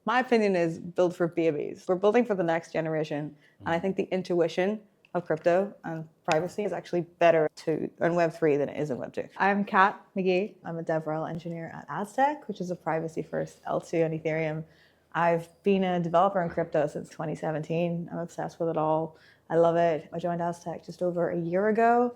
My opinion is build for babies. We're building for the next generation. And I think the intuition of crypto and privacy is actually better in Web3 than it is in Web2. I'm Kat McGee. I'm a DevRel engineer at Aztec, which is a privacy-first L2 on Ethereum. I've been a developer in crypto since 2017. I'm obsessed with it all. I love it. I joined Aztec just over a year ago,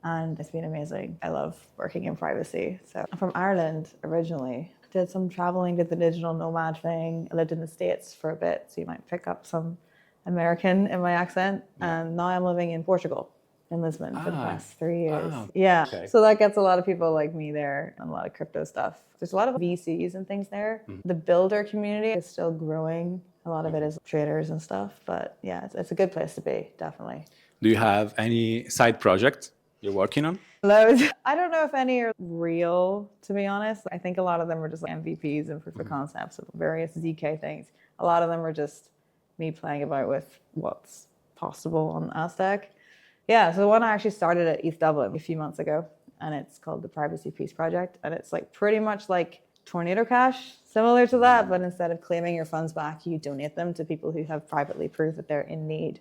and it's been amazing. I love working in privacy. So I'm from Ireland originally. Did some traveling, did the digital nomad thing. I lived in the States for a bit, so you might pick up some American in my accent. And now I'm living in Portugal, in Lisbon, for the past 3 years. Yeah, okay. So that gets a lot of people like me there and a lot of crypto stuff. There's a lot of VCs and things there. The builder community is still growing. A lot of it is traders and stuff, but yeah, it's a good place to be, definitely. Do you have any side projects you're working on? Loads. I don't know if any are real, to be honest. I think a lot of them are just like MVPs and proof of concepts of various ZK things. A lot of them are just me playing about with what's possible on Aztec. Yeah, so the one I actually started at ETH Dublin a few months ago, and it's called the Privacy Peace Project. And it's like pretty much like Tornado Cash, similar to that, but instead of claiming your funds back, you donate them to people who have privately proved that they're in need.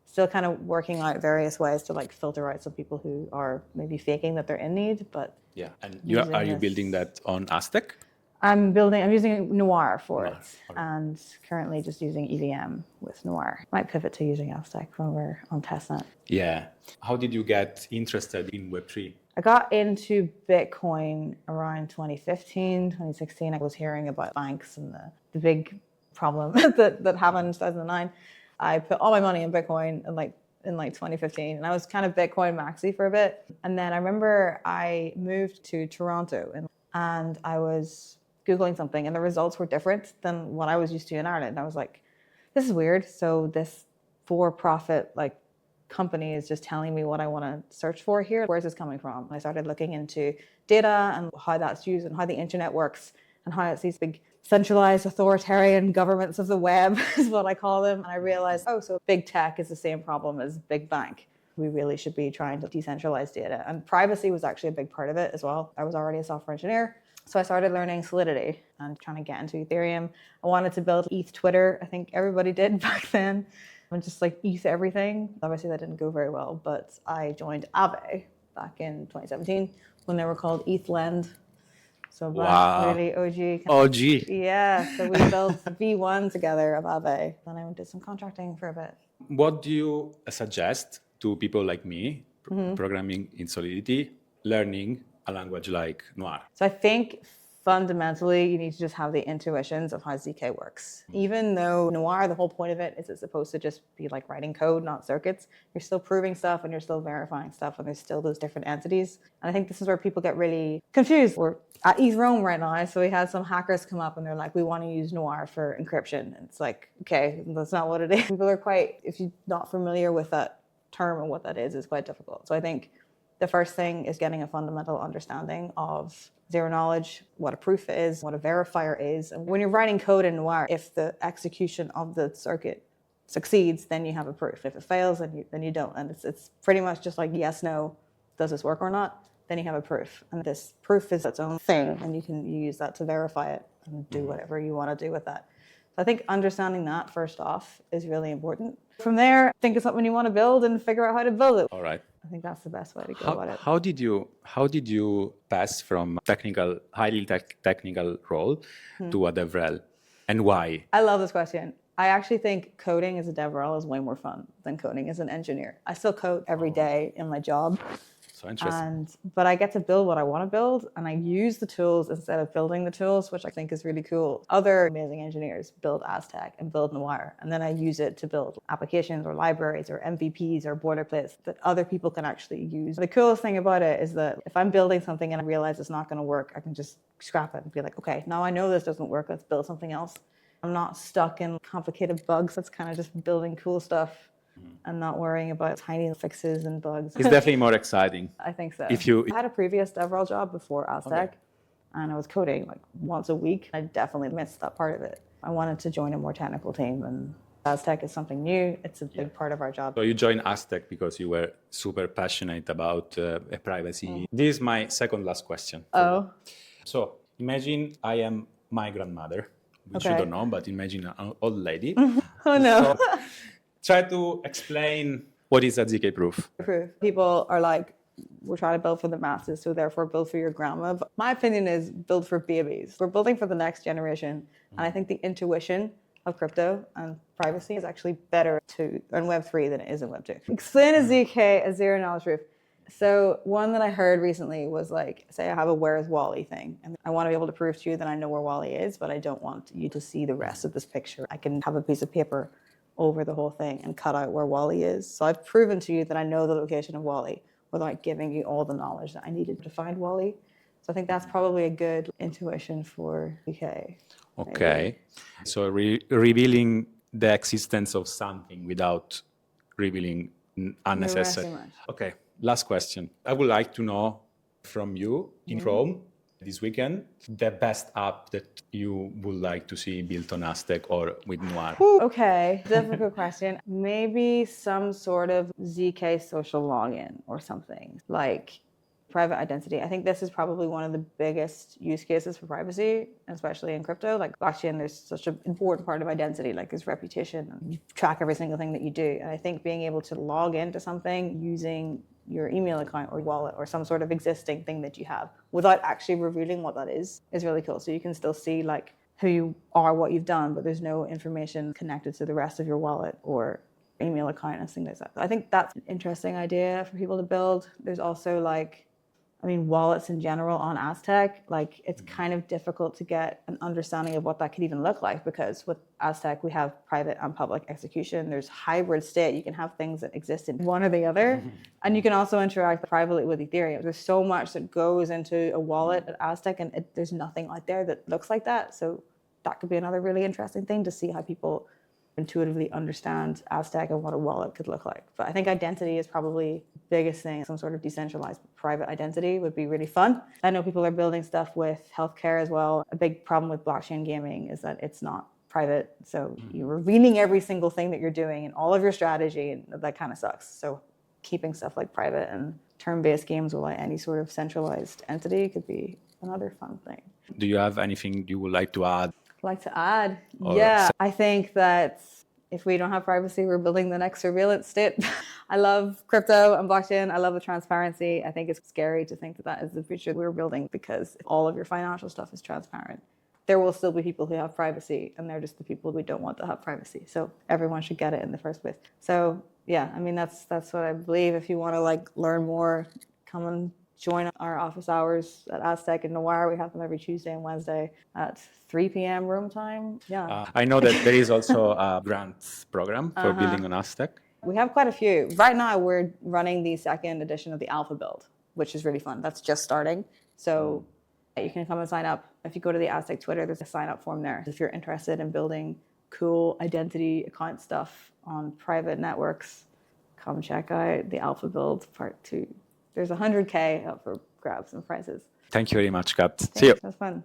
Still kind of working out various ways to like filter out some people who are maybe faking that they're in need, but yeah. And are you building that on Aztec? I'm using Noir for it, and currently just using EVM with Noir. Might pivot to using Aztec when we're on testnet. Yeah. How did you get interested in Web3? I got into Bitcoin around 2015, 2016. I was hearing about banks and the big problem that happened in 2009. I put all my money in Bitcoin in 2015, and I was kind of Bitcoin maxi for a bit. And then I remember I moved to Toronto and I was Googling something, and the results were different than what I was used to in Ireland. I was like, this is weird. So this for-profit company is just telling me what I want to search for here. Where's this coming from? I started looking into data and how that's used and how the internet works and how it's these big centralized authoritarian governments of the web is what I call them. And I realized, so big tech is the same problem as big bank. We really should be trying to decentralize data. And privacy was actually a big part of it as well. I was already a software engineer. So I started learning Solidity and trying to get into Ethereum. I wanted to build ETH Twitter. I think everybody did back then. And just ETH everything. Obviously that didn't go very well, but I joined Aave back in 2017 when they were called ETHLend. So really OG. OG. Yeah, so we built V1 together of Aave. Then I did some contracting for a bit. What do you suggest to people like me, programming in Solidity, learning a language like Noir? So I think fundamentally, you need to just have the intuitions of how ZK works. Even though Noir, the whole point of it is it's supposed to just be like writing code, not circuits. You're still proving stuff and you're still verifying stuff, and there's still those different entities. And I think this is where people get really confused. We're at ETHRome right now, so we had some hackers come up and they're like, we want to use Noir for encryption. And it's like, okay, that's not what it is. People are if you're not familiar with that term and what that is quite difficult. So I think the first thing is getting a fundamental understanding of zero knowledge, what a proof is, what a verifier is. And when you're writing code in Noir, if the execution of the circuit succeeds, then you have a proof. If it fails, then you don't. And it's pretty much just like yes, no, does this work or not? Then you have a proof. And this proof is its own thing, and you can use that to verify it and do whatever you want to do with that. So I think understanding that first off is really important. From there, think of something you want to build and figure out how to build it. All right. I think that's the best way to go about it. How did you pass from highly technical role to a DevRel, and why? I love this question. I actually think coding as a DevRel is way more fun than coding as an engineer. I still code every day in my job. So interesting. But I get to build what I want to build, and I use the tools instead of building the tools, which I think is really cool. Other amazing engineers build Aztec and build Noir, and then I use it to build applications or libraries or MVPs or boilerplates that other people can actually use. The coolest thing about it is that if I'm building something and I realize it's not going to work, I can just scrap it and be like, okay, now I know this doesn't work, let's build something else. I'm not stuck in complicated bugs. That's kind of just building cool stuff and not worrying about tiny fixes and bugs. It's definitely more exciting. I think so. I had a previous DevRel job before Aztec, and I was coding once a week. I definitely missed that part of it. I wanted to join a more technical team, and Aztec is something new. It's a big part of our job. So you joined Aztec because you were super passionate about privacy. This is my second last question. Oh. So imagine I am my grandmother which you don't know, but imagine an old lady. Oh no. So try to explain what is a ZK proof. People are like, we're trying to build for the masses, so therefore build for your grandma. But my opinion is build for babies. We're building for the next generation. And I think the intuition of crypto and privacy is actually better in Web3 than it is in Web2. Explain a ZK, a zero knowledge proof. So one that I heard recently was like, say I have a where's Wally thing, and I want to be able to prove to you that I know where Wally is, but I don't want you to see the rest of this picture. I can have a piece of paper over the whole thing and cut out where Wally is. So I've proven to you that I know the location of Wally without giving you all the knowledge that I needed to find Wally. So I think that's probably a good intuition for ZK. Okay. Maybe. So revealing the existence of something without revealing unnecessary. Okay. Last question. I would like to know from you in ETHRome this weekend the best app that you would like to see built on Aztec or with Noir. Okay, difficult question. Maybe some sort of ZK social login or something like private identity. I think this is probably one of the biggest use cases for privacy, especially in crypto. Like blockchain, there's such an important part of identity, like this reputation. You track every single thing that you do. And I think being able to log into something using your email account or wallet or some sort of existing thing that you have without actually revealing what that is really cool. So you can still see like who you are, what you've done, but there's no information connected to the rest of your wallet or email account and things like that. I think that's an interesting idea for people to build. There's also like, wallets in general on Aztec, like it's kind of difficult to get an understanding of what that could even look like, because with Aztec, we have private and public execution. There's hybrid state. You can have things that exist in one or the other. And you can also interact privately with Ethereum. There's so much that goes into a wallet at Aztec, and there's nothing out there that looks like that. So that could be another really interesting thing to see how people intuitively understand Aztec and what a wallet could look like. But I think identity is probably the biggest thing. Some sort of decentralized private identity would be really fun. I know people are building stuff with healthcare as well. A big problem with blockchain gaming is that it's not private. So you're revealing every single thing that you're doing and all of your strategy, and that kind of sucks. So keeping stuff like private and turn-based games without any sort of centralized entity could be another fun thing. Do you have anything you would like to add? Like to add? Yeah, I think that if we don't have privacy, we're building the next surveillance state. I love crypto and blockchain. I love the transparency. I think it's scary to think that that is the future we're building, because if all of your financial stuff is transparent, there will still be people who have privacy, and they're just the people we don't want to have privacy. So everyone should get it in the first place. So yeah, that's what I believe. If you want to like learn more, come and join our office hours at Aztec and Noir. We have them every Tuesday and Wednesday at 3 p.m. room time. Yeah. I know that there is also a grant program for building on Aztec. We have quite a few. Right now, we're running the second edition of the Aave build, which is really fun. That's just starting. So you can come and sign up. If you go to the Aztec Twitter, there's a sign up form there. If you're interested in building cool identity account stuff on private networks, come check out the Aave build part 2. There's 100K up for grabs and prizes. Thank you very much, Kat. See you. That was fun.